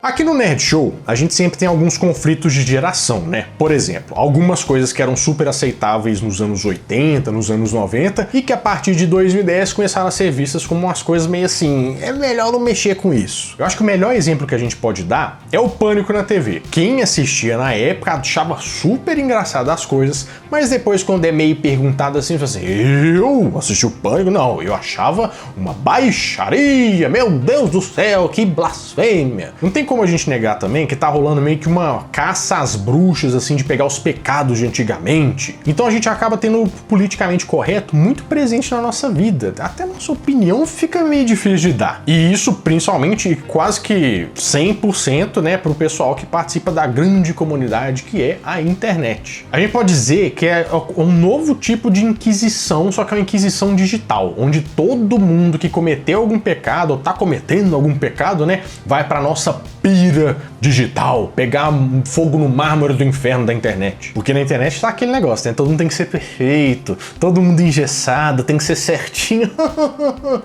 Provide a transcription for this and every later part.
Aqui no Nerd Show, a gente sempre tem alguns conflitos de geração, né? Por exemplo, algumas coisas que eram super aceitáveis nos anos 80, nos anos 90, e que a partir de 2010 começaram a ser vistas como umas coisas meio assim, é melhor não mexer com isso. Eu acho que o melhor exemplo que a gente pode dar é o Pânico na TV. Quem assistia na época achava super engraçado as coisas, mas depois quando é meio perguntado assim, fala assim, eu assisti o Pânico? Não, eu achava uma baixaria, meu Deus do céu, que blasfêmia. Não tem como a gente negar também que tá rolando meio que uma caça às bruxas, assim, de pegar os pecados de antigamente. Então a gente acaba tendo o politicamente correto muito presente na nossa vida. Até a nossa opinião fica meio difícil de dar. E isso principalmente quase que 100%, né, pro pessoal que participa da grande comunidade que é a internet. A gente pode dizer que é um novo tipo de inquisição, só que é uma inquisição digital, onde todo mundo que cometeu algum pecado ou tá cometendo algum pecado, né, vai pra nossa pira digital, pegar fogo no mármore do inferno da internet. Porque na internet tá aquele negócio, né? Todo mundo tem que ser perfeito, todo mundo engessado, tem que ser certinho.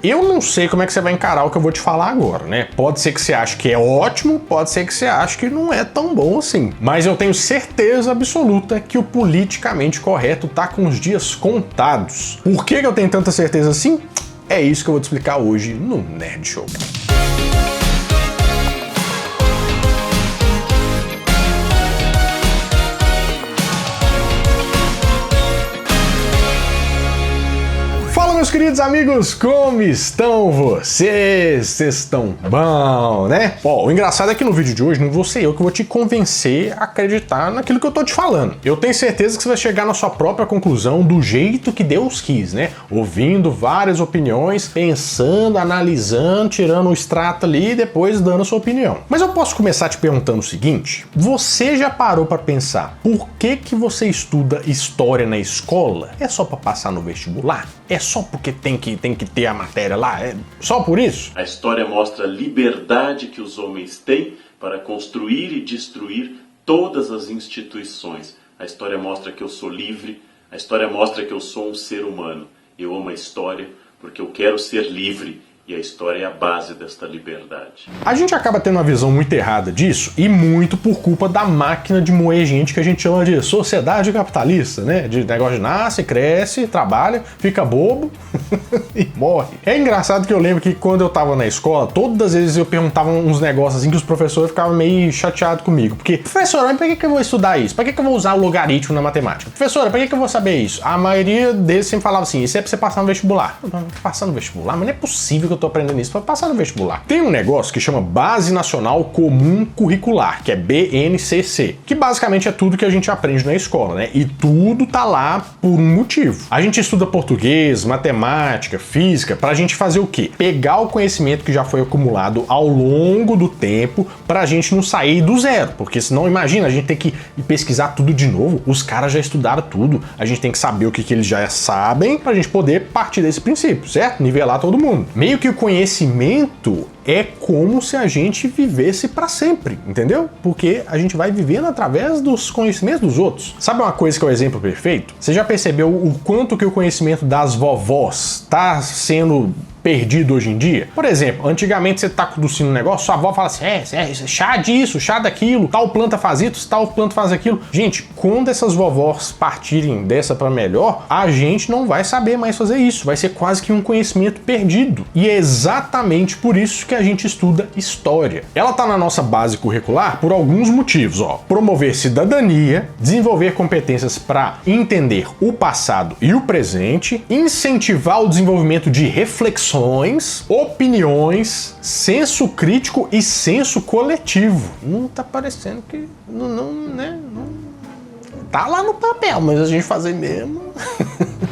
Eu não sei como é que você vai encarar o que eu vou te falar agora, né? Pode ser que você ache que é ótimo, pode ser que você ache que não é tão bom assim. Mas eu tenho certeza absoluta que o politicamente correto tá com os dias contados. Por que eu tenho tanta certeza assim? É isso que eu vou te explicar hoje no Nerd Show. Meus queridos amigos, como estão vocês? Vocês estão bom, né? Ó, o engraçado é que no vídeo de hoje não vou ser eu que vou te convencer a acreditar naquilo que eu tô te falando. Eu tenho certeza que você vai chegar na sua própria conclusão do jeito que Deus quis, né? Ouvindo várias opiniões, pensando, analisando, tirando o extrato ali e depois dando a sua opinião. Mas eu posso começar te perguntando o seguinte: você já parou pra pensar por que você estuda história na escola? É só pra passar no vestibular? É só porque tem que ter a matéria lá? É só por isso? A história mostra a liberdade que os homens têm para construir e destruir todas as instituições. A história mostra que eu sou livre, a história mostra que eu sou um ser humano. Eu amo a história porque eu quero ser livre. E a história é a base desta liberdade. A gente acaba tendo uma visão muito errada disso e muito por culpa da máquina de moer gente que a gente chama de sociedade capitalista, né? De negócio de nasce, cresce, trabalha, fica bobo e morre. É engraçado que eu lembro que quando eu tava na escola, todas as vezes eu perguntava uns negócios assim que os professores ficavam meio chateados comigo. Porque, professora, pra que eu vou estudar isso? Pra que eu vou usar o logaritmo na matemática? Professora, pra que eu vou saber isso? A maioria deles sempre falava assim, isso é pra você passar no vestibular. Passar no vestibular? Mas não é possível que eu tô aprendendo isso para passar no vestibular. Tem um negócio que chama Base Nacional Comum Curricular, que é BNCC, que basicamente é tudo que a gente aprende na escola, né? E tudo tá lá por um motivo. A gente estuda português, matemática, física, pra gente fazer o quê? Pegar o conhecimento que já foi acumulado ao longo do tempo pra gente não sair do zero, porque senão, imagina, a gente tem que ir pesquisar tudo de novo. Os caras já estudaram tudo, a gente tem que saber o que eles já sabem pra gente poder partir desse princípio, certo? Nivelar todo mundo. Meio que o conhecimento é como se a gente vivesse para sempre, entendeu? Porque a gente vai vivendo através dos conhecimentos dos outros. Sabe uma coisa que é o exemplo perfeito? Você já percebeu o quanto que o conhecimento das vovós tá sendo perdido hoje em dia? Por exemplo, antigamente você tá conduzindo um negócio, sua avó fala assim, chá disso, chá daquilo, tal planta faz isso, tal planta faz aquilo. Gente, quando essas vovós partirem dessa para melhor, a gente não vai saber mais fazer isso, vai ser quase que um conhecimento perdido. E é exatamente por isso que a gente estuda história. Ela tá na nossa base curricular por alguns motivos, ó. Promover cidadania, desenvolver competências para entender o passado e o presente, incentivar o desenvolvimento de reflexões, opiniões, senso crítico e senso coletivo. Não tá parecendo que né? Tá lá no papel, mas a gente fazer mesmo.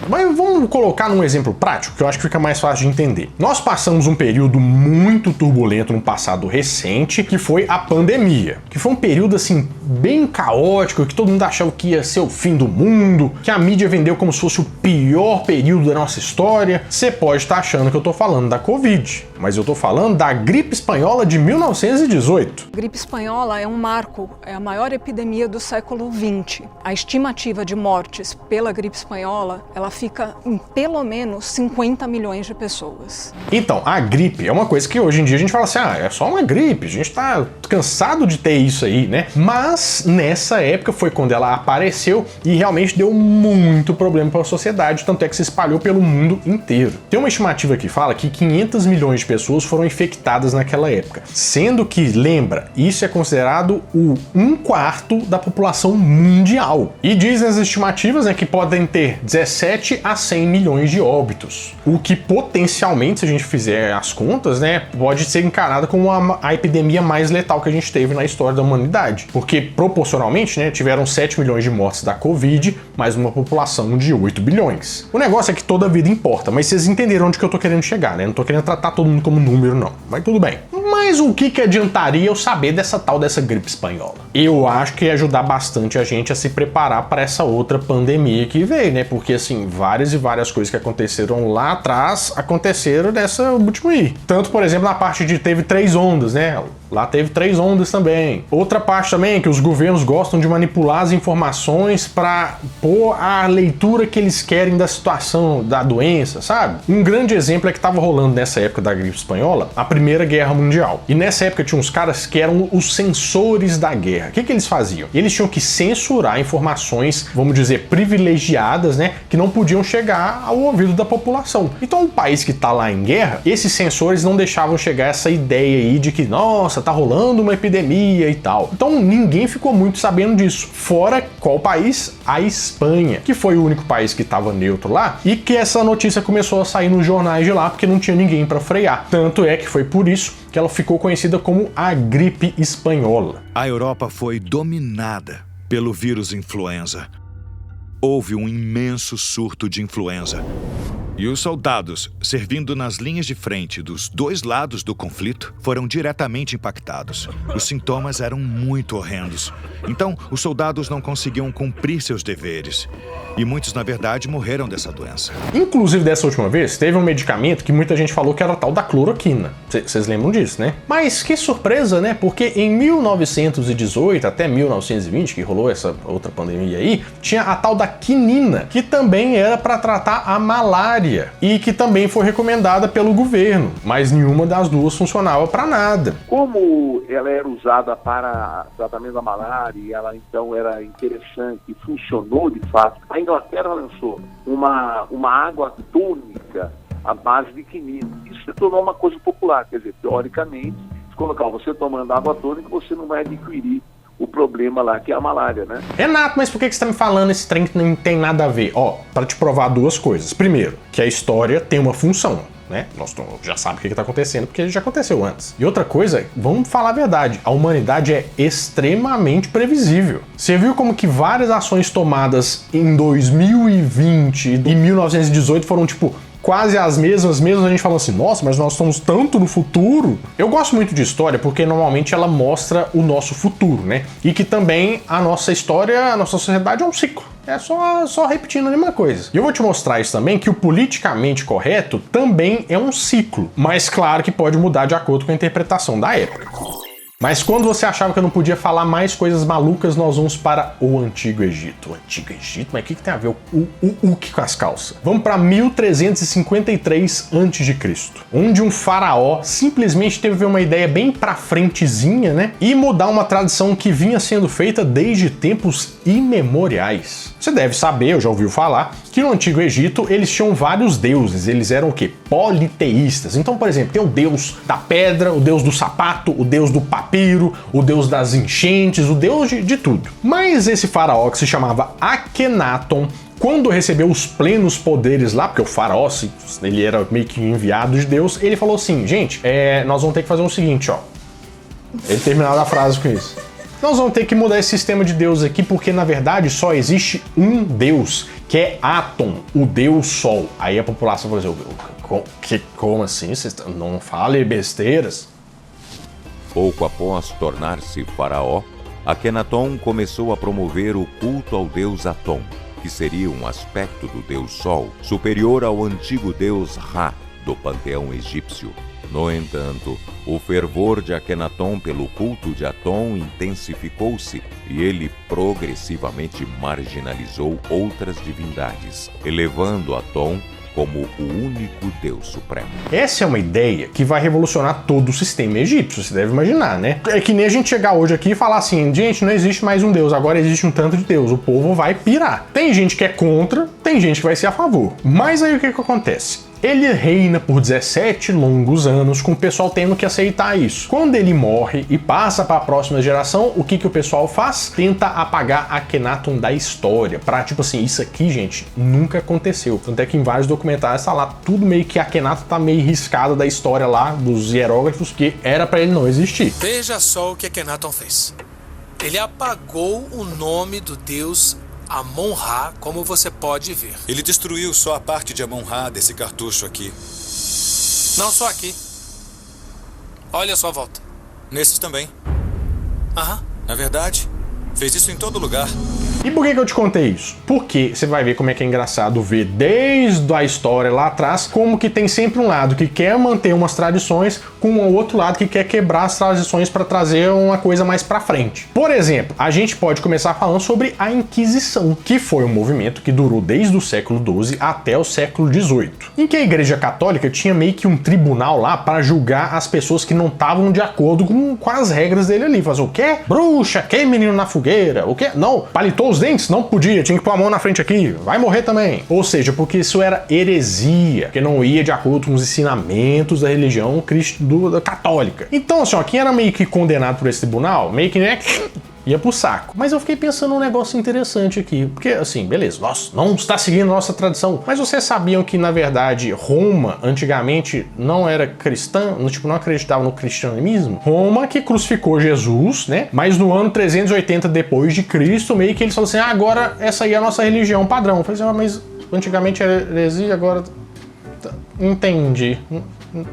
Mas vamos colocar num exemplo prático, que eu acho que fica mais fácil de entender. Nós passamos um período muito turbulento no passado recente, que foi a pandemia. Que foi um período, assim, bem caótico, que todo mundo achava que ia ser o fim do mundo, que a mídia vendeu como se fosse o pior período da nossa história. Você pode estar achando que eu tô falando da Covid, mas eu tô falando da gripe espanhola de 1918. A gripe espanhola é um marco, é a maior epidemia do século XX. A estimativa de mortes pela gripe espanhola, ela fica em pelo menos 50 milhões de pessoas. Então, a gripe é uma coisa que hoje em dia a gente fala assim, é só uma gripe, a gente tá cansado de ter isso aí, né? Mas nessa época foi quando ela apareceu e realmente deu muito problema para a sociedade, tanto é que se espalhou pelo mundo inteiro. Tem uma estimativa que fala que 500 milhões de pessoas foram infectadas naquela época, sendo que, lembra, isso é considerado o 1/4 da população mundial. E dizem as estimativas, né, que podem ter 17 a 100 milhões de óbitos, o que potencialmente, se a gente fizer as contas, né, pode ser encarada como a epidemia mais letal que a gente teve na história da humanidade, porque proporcionalmente, né, tiveram 7 milhões de mortes da Covid, mais uma população de 8 bilhões. O negócio é que toda vida importa, mas vocês entenderam onde que eu tô querendo chegar, né? Não tô querendo tratar todo mundo como número, não. Mas tudo bem. Mas o que adiantaria eu saber dessa gripe espanhola? Eu acho que ia ajudar bastante a gente a se preparar para essa outra pandemia que veio, né? Porque, assim, várias e várias coisas que aconteceram lá atrás aconteceram nessa última aí. Tanto, por exemplo, na parte de teve 3 ondas, né? Lá teve 3 ondas também. Outra parte também é que os governos gostam de manipular as informações para pôr a leitura que eles querem da situação, da doença, sabe? Um grande exemplo é que estava rolando nessa época da gripe espanhola a Primeira Guerra Mundial. E nessa época tinha uns caras que eram os censores da guerra. O que eles faziam? Eles tinham que censurar informações, vamos dizer, privilegiadas, né? Que não podiam chegar ao ouvido da população. Então, um país que tá lá em guerra, esses censores não deixavam chegar essa ideia aí de que, nossa, tá rolando uma epidemia e tal. Então ninguém ficou muito sabendo disso. Fora qual país? A Espanha, que foi o único país que estava neutro lá e que essa notícia começou a sair nos jornais de lá porque não tinha ninguém para frear. Tanto é que foi por isso que ela ficou conhecida como a gripe espanhola. A Europa foi dominada pelo vírus influenza. Houve um imenso surto de influenza. E os soldados, servindo nas linhas de frente dos 2 lados do conflito, foram diretamente impactados. Os sintomas eram muito horrendos. Então, os soldados não conseguiam cumprir seus deveres. E muitos, na verdade, morreram dessa doença. Inclusive, dessa última vez, teve um medicamento que muita gente falou que era tal da cloroquina. Vocês lembram disso, né? Mas que surpresa, né? Porque em 1918 até 1920, que rolou essa outra pandemia aí, tinha a tal da quinina, que também era para tratar a malária e que também foi recomendada pelo governo, mas nenhuma das duas funcionava para nada. Como ela era usada para tratamento da malária e ela então era interessante e funcionou de fato, a Inglaterra lançou uma água tônica à base de quinina. Isso se tornou uma coisa popular, quer dizer, teoricamente, se colocar você tomando água tônica, você não vai adquirir o problema lá, que é a malária, né? Renato, mas por que você tá me falando esse trem que não tem nada a ver? Ó, para te provar 2 coisas. Primeiro, que a história tem uma função, né? Nós já sabe o que tá acontecendo, porque já aconteceu antes. E outra coisa, vamos falar a verdade, a humanidade é extremamente previsível. Você viu como que várias ações tomadas em 2020 e 1918 foram, tipo, quase as mesmas, mesmo a gente falando assim, nossa, mas nós estamos tanto no futuro. Eu gosto muito de história porque normalmente ela mostra o nosso futuro, né? E que também a nossa história, a nossa sociedade é um ciclo. É só repetindo a mesma coisa. E eu vou te mostrar isso também, que o politicamente correto também é um ciclo. Mas claro que pode mudar de acordo com a interpretação da época. Mas quando você achava que eu não podia falar mais coisas malucas, nós vamos para o Antigo Egito. O Antigo Egito? Mas o que tem a ver o que com as calças? Vamos para 1353 a.C., onde um faraó simplesmente teve uma ideia bem pra frentezinha, né? E mudar uma tradição que vinha sendo feita desde tempos imemoriais. Você deve saber, eu já ouviu falar, que no Antigo Egito eles tinham vários deuses. Eles eram o quê? Politeístas. Então, por exemplo, tem o deus da pedra, o deus do sapato, o deus do papiro, o deus das enchentes, o deus de tudo. Mas esse faraó, que se chamava Akhenaton, quando recebeu os plenos poderes lá, porque o faraó, ele era meio que enviado de Deus, ele falou assim, gente, nós vamos ter que fazer o seguinte, ó. Ele terminava a frase com isso. Nós vamos ter que mudar esse sistema de Deus aqui, porque na verdade só existe um Deus, que é Atom, o Deus Sol. Aí a população falou assim, como assim? Vocês não falem besteiras. Pouco após tornar-se faraó, Akhenaton começou a promover o culto ao deus Atom, que seria um aspecto do deus Sol, superior ao antigo deus Ra, do panteão egípcio. No entanto, o fervor de Akenaton pelo culto de Aton intensificou-se e ele progressivamente marginalizou outras divindades, elevando Aton como o único Deus supremo. Essa é uma ideia que vai revolucionar todo o sistema egípcio, você deve imaginar, né? É que nem a gente chegar hoje aqui e falar assim, gente, não existe mais um Deus, agora existe um tanto de Deus, o povo vai pirar. Tem gente que é contra, tem gente que vai ser a favor. Mas aí o que acontece? Ele reina por 17 longos anos, com o pessoal tendo que aceitar isso. Quando ele morre e passa para a próxima geração, o que o pessoal faz? Tenta apagar Akhenaton da história. Pra, tipo assim, isso aqui, gente, nunca aconteceu. Tanto é que em vários documentários tá lá, tudo meio que Akhenaton tá meio riscado da história lá, dos hierógrafos, que era para ele não existir. Veja só o que Akhenaton fez. Ele apagou o nome do deus Amon-Ra, como você pode ver. Ele destruiu só a parte de Amon-Ra desse cartucho aqui. Não só aqui. Olha a sua volta. Nesses também. Aham. Na verdade, fez isso em todo lugar. E por que eu te contei isso? Porque você vai ver como é que é engraçado ver desde a história lá atrás, como que tem sempre um lado que quer manter umas tradições com o outro lado que quer quebrar as tradições para trazer uma coisa mais para frente. Por exemplo, a gente pode começar falando sobre a Inquisição, que foi um movimento que durou desde o século XII até o século XVIII, em que a Igreja Católica tinha meio que um tribunal lá para julgar as pessoas que não estavam de acordo com as regras dele ali. Fazer o quê? Bruxa, que menino na fogueira? O quê? Não, palitou os dentes? Não podia, tinha que pôr a mão na frente aqui, vai morrer também. Ou seja, porque isso era heresia, que não ia de acordo com os ensinamentos da religião católica. Então, assim, ó, quem era meio que condenado por esse tribunal, meio que, né, ia pro saco. Mas eu fiquei pensando num negócio interessante aqui, porque assim, beleza, nossa, não está seguindo a nossa tradição. Mas vocês sabiam que, na verdade, Roma, antigamente, não era cristã, tipo, não acreditava no cristianismo? Roma que crucificou Jesus, né? Mas no ano 380 depois de Cristo, meio que eles falaram assim, ah, agora essa aí é a nossa religião padrão. Eu falei assim, ah, mas antigamente era heresia, agora... Entendi.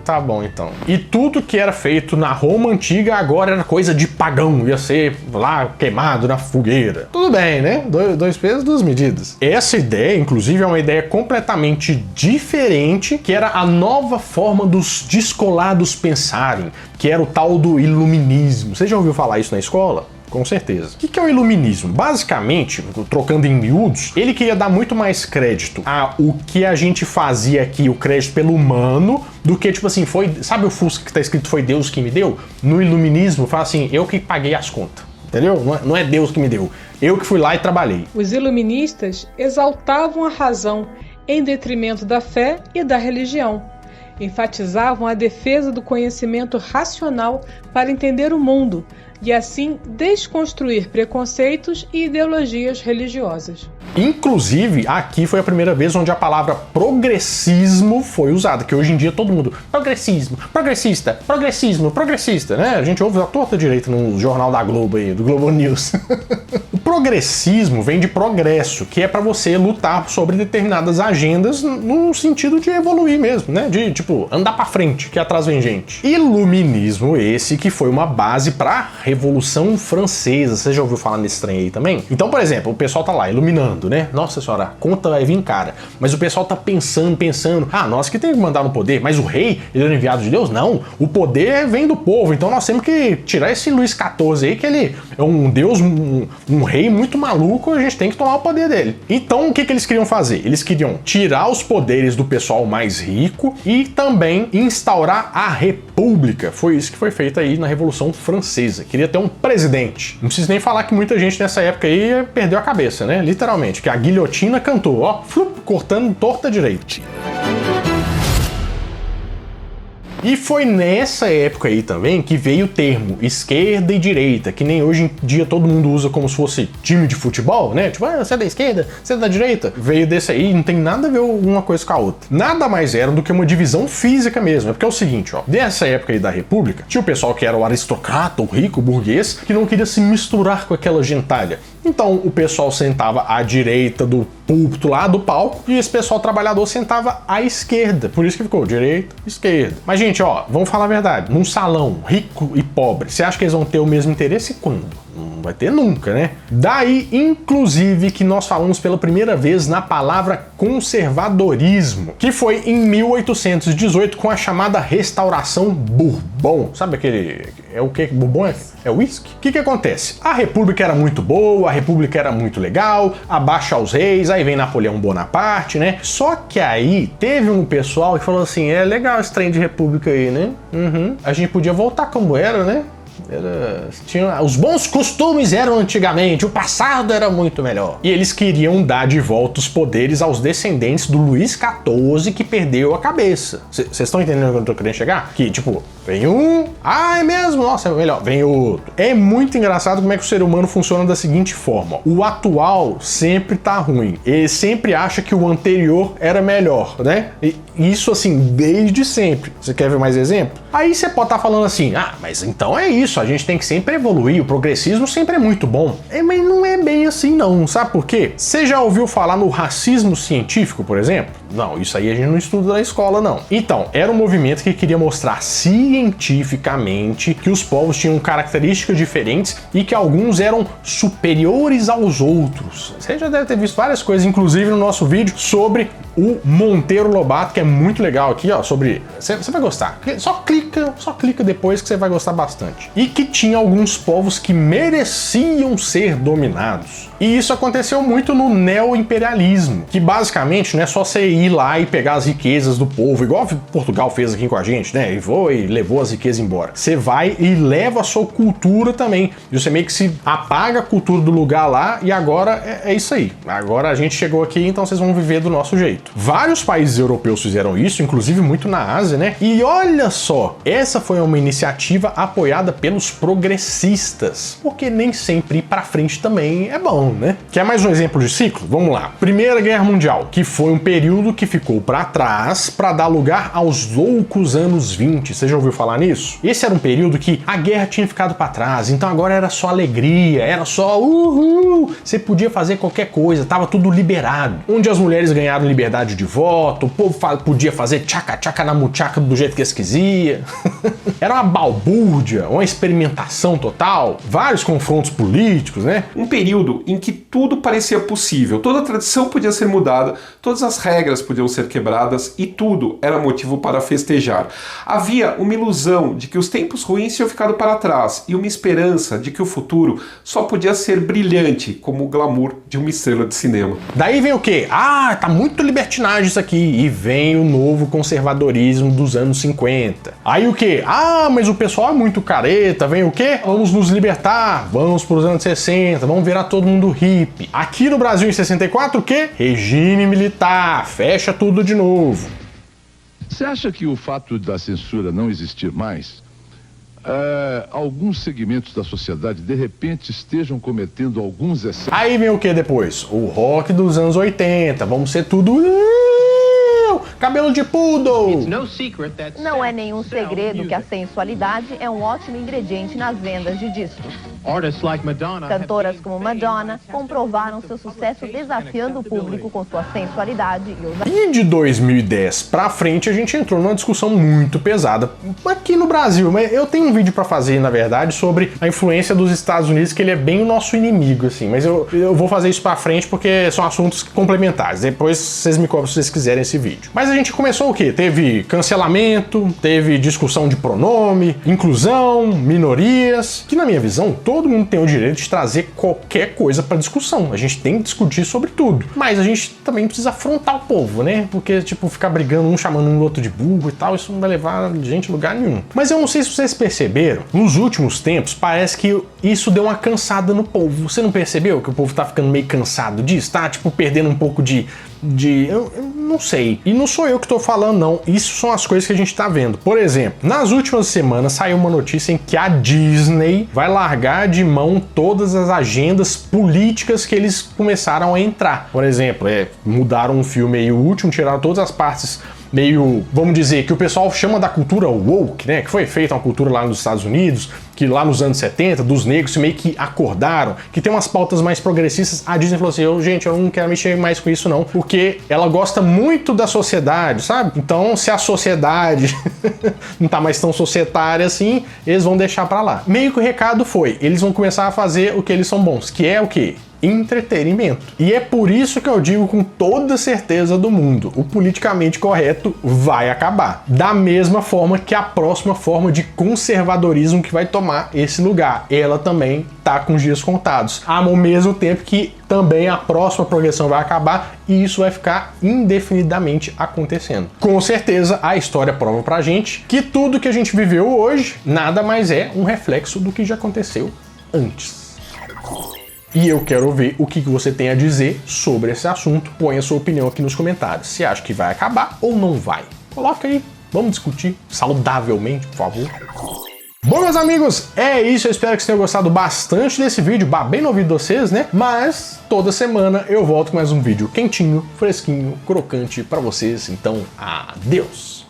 Tá bom, então. E tudo que era feito na Roma antiga agora era coisa de pagão, ia ser lá queimado na fogueira. Tudo bem, né? Dois pesos, duas medidas. Essa ideia, inclusive, é uma ideia completamente diferente, que era a nova forma dos descolados pensarem, que era o tal do iluminismo. Você já ouviu falar isso na escola? Com certeza. O que é o iluminismo? Basicamente, trocando em miúdos, ele queria dar muito mais crédito a o que a gente fazia aqui, o crédito pelo humano, do que, tipo assim, foi... Sabe o Fusca que tá escrito foi Deus que me deu? No iluminismo, fala assim, eu que paguei as contas. Entendeu? Não é Deus que me deu. Eu que fui lá e trabalhei. Os iluministas exaltavam a razão em detrimento da fé e da religião. Enfatizavam a defesa do conhecimento racional para entender o mundo e assim desconstruir preconceitos e ideologias religiosas. Inclusive, aqui foi a primeira vez onde a palavra progressismo foi usada, que hoje em dia todo mundo, progressismo, progressista, progressismo, progressista, né? A gente ouve a torta direita no jornal da Globo aí, do Globo News. O progressismo vem de progresso, que é para você lutar sobre determinadas agendas no sentido de evoluir mesmo, né? De, tipo, andar para frente, que atrás vem gente. Iluminismo esse que foi uma base para Revolução Francesa. Você já ouviu falar nesse trem aí também? Então, por exemplo, o pessoal tá lá iluminando, né? Nossa senhora, a conta vai vir cara. Mas o pessoal tá pensando, ah, nós que temos que mandar no poder, mas o rei, ele é enviado de Deus? Não, o poder vem do povo, então nós temos que tirar esse Luís XIV aí, que ele é um deus, um rei muito maluco, a gente tem que tomar o poder dele. Então, o que eles queriam fazer? Eles queriam tirar os poderes do pessoal mais rico e também instaurar a república. Foi isso que foi feito aí na Revolução Francesa. Queria ter um presidente. Não preciso nem falar que muita gente nessa época aí perdeu a cabeça, né? Literalmente, que a guilhotina cantou, ó, flup, cortando torta direita. E foi nessa época aí também que veio o termo esquerda e direita, que nem hoje em dia todo mundo usa como se fosse time de futebol, né? Tipo, ah, você é da esquerda, você é da direita. Veio desse aí, não tem nada a ver uma coisa com a outra. Nada mais era do que uma divisão física mesmo. É porque é o seguinte, ó, dessa época aí da República, tinha o pessoal que era o aristocrata, o rico, o burguês, que não queria se misturar com aquela gentalha. Então o pessoal sentava à direita do púlpito lá do palco e esse pessoal trabalhador sentava à esquerda. Por isso que ficou direita, esquerda. Mas, gente, ó, vamos falar a verdade. Num salão rico e pobre, você acha que eles vão ter o mesmo interesse quando? Não vai ter nunca, né? Daí, inclusive, que nós falamos pela primeira vez na palavra conservadorismo, que foi em 1818 com a chamada Restauração Bourbon. Sabe aquele... É o que? Bourbon é whisky? O que acontece? A República era muito boa, a República era muito legal, abaixa os reis, aí vem Napoleão Bonaparte, né? Só que aí teve um pessoal que falou assim, é legal esse trem de República aí, né? A gente podia voltar como era, né? Os bons costumes eram antigamente, o passado era muito melhor. E eles queriam dar de volta os poderes aos descendentes do Luís XIV que perdeu a cabeça. Vocês estão entendendo onde eu tô querendo chegar? Que, tipo, vem um... Ah, é mesmo? Nossa, é melhor. Vem outro. É muito engraçado como é que o ser humano funciona da seguinte forma. O atual sempre tá ruim. Ele sempre acha que o anterior era melhor, né? E isso, assim, desde sempre. Você quer ver mais exemplo? Aí você pode estar falando assim, ah, mas então é isso, a gente tem que sempre evoluir, o progressismo sempre é muito bom. Mas não é bem assim não, sabe por quê? Você já ouviu falar no racismo científico, por exemplo? Não, isso aí a gente não estuda na escola, não. Então, era um movimento que queria mostrar cientificamente que os povos tinham características diferentes e que alguns eram superiores aos outros. Você já deve ter visto várias coisas, inclusive no nosso vídeo, sobre o Monteiro Lobato, que é muito legal aqui, ó, sobre... Você vai gostar. Só clica depois que você vai gostar bastante. E que tinha alguns povos que mereciam ser dominados. E isso aconteceu muito no neo-imperialismo, que basicamente não é só você ir lá e pegar as riquezas do povo, igual Portugal fez aqui com a gente, né? E levou as riquezas embora. Você vai e leva a sua cultura também. E você meio que se apaga a cultura do lugar lá e agora é isso aí. Agora a gente chegou aqui, então vocês vão viver do nosso jeito. Vários países europeus fizeram isso, inclusive muito na Ásia, né? E olha só, essa foi uma iniciativa apoiada pelos progressistas, porque nem sempre ir pra frente também é bom, né? Quer mais um exemplo de ciclo? Vamos lá. Primeira Guerra Mundial, que foi um período que ficou pra trás para dar lugar aos loucos anos 20. Você já ouviu falar nisso? Esse era um período que a guerra tinha ficado pra trás, então agora era só alegria, era só uhul, você podia fazer qualquer coisa, tava tudo liberado. Onde as mulheres ganharam liberdade de voto, o povo podia fazer tchaca-tchaca na muchaca do jeito que eles quisiam. Era uma balbúrdia, uma experimentação total, vários confrontos políticos, né? Um período em que tudo parecia possível, toda a tradição podia ser mudada, todas as regras podiam ser quebradas e tudo era motivo para festejar. Havia uma ilusão de que os tempos ruins tinham ficado para trás e uma esperança de que o futuro só podia ser brilhante como o glamour de uma estrela de cinema. Daí vem o quê? Ah, tá muito libertinagem isso aqui. E vem o novo conservadorismo dos anos 50. Aí o quê? Ah, mas o pessoal é muito careta. Vem o quê? Vamos nos libertar. Vamos pros anos 60. Vamos virar todo mundo hippie. Aqui no Brasil em 64 o quê? Regime militar. Fecha tudo de novo. Você acha que o fato da censura não existir mais, alguns segmentos da sociedade de repente estejam cometendo alguns excessos? Aí vem o que depois? O rock dos anos 80. Vamos ser tudo... cabelo de poodle! Não é nenhum segredo que a sensualidade é um ótimo ingrediente nas vendas de discos. Cantoras como Madonna comprovaram seu sucesso desafiando o público com sua sensualidade e ousadia. E de 2010 pra frente a gente entrou numa discussão muito pesada aqui no Brasil, mas eu tenho um vídeo pra fazer, na verdade, sobre a influência dos Estados Unidos, que ele é bem o nosso inimigo, assim, mas eu vou fazer isso pra frente porque são assuntos complementares. Depois vocês me cobram se vocês quiserem esse vídeo. Mas a gente começou o quê? Teve cancelamento, teve discussão de pronome, inclusão, minorias, que na minha visão todo mundo tem o direito de trazer qualquer coisa pra discussão. A gente tem que discutir sobre tudo. Mas a gente também precisa afrontar o povo, né? Porque, tipo, ficar brigando, um chamando um outro de burro e tal, isso não vai levar gente a lugar nenhum. Mas eu não sei se vocês perceberam, nos últimos tempos parece que isso deu uma cansada no povo. Você não percebeu que o povo tá ficando meio cansado disso? Tá, tipo, perdendo um pouco de eu não sei. E não sou eu que tô falando, não. Isso são as coisas que a gente tá vendo. Por exemplo, nas últimas semanas saiu uma notícia em que a Disney vai largar de mão todas as agendas políticas que eles começaram a entrar. Por exemplo, mudaram um filme aí, o último, tiraram todas as partes meio, vamos dizer, que o pessoal chama da cultura woke, né? Que foi feita uma cultura lá nos Estados Unidos, que lá nos anos 70, dos negros meio que acordaram, que tem umas pautas mais progressistas, a Disney falou assim, gente, eu não quero mexer mais com isso não, porque ela gosta muito da sociedade, sabe? Então, se a sociedade não tá mais tão societária assim, eles vão deixar pra lá. Meio que o recado foi, eles vão começar a fazer o que eles são bons, que é o quê? Entretenimento. E é por isso que eu digo com toda certeza do mundo, o politicamente correto vai acabar. Da mesma forma que a próxima forma de conservadorismo que vai tomar esse lugar, ela também tá com os dias contados. Ao mesmo tempo que também a próxima progressão vai acabar e isso vai ficar indefinidamente acontecendo. Com certeza a história prova pra gente que tudo que a gente viveu hoje nada mais é um reflexo do que já aconteceu antes. E eu quero ver o que você tem a dizer sobre esse assunto. Põe a sua opinião aqui nos comentários. Se acha que vai acabar ou não vai. Coloca aí, vamos discutir saudavelmente, por favor. Bom, meus amigos, é isso. Eu espero que vocês tenham gostado bastante desse vídeo. Bem no ouvido de vocês, né? Mas toda semana eu volto com mais um vídeo quentinho, fresquinho, crocante pra vocês. Então, adeus!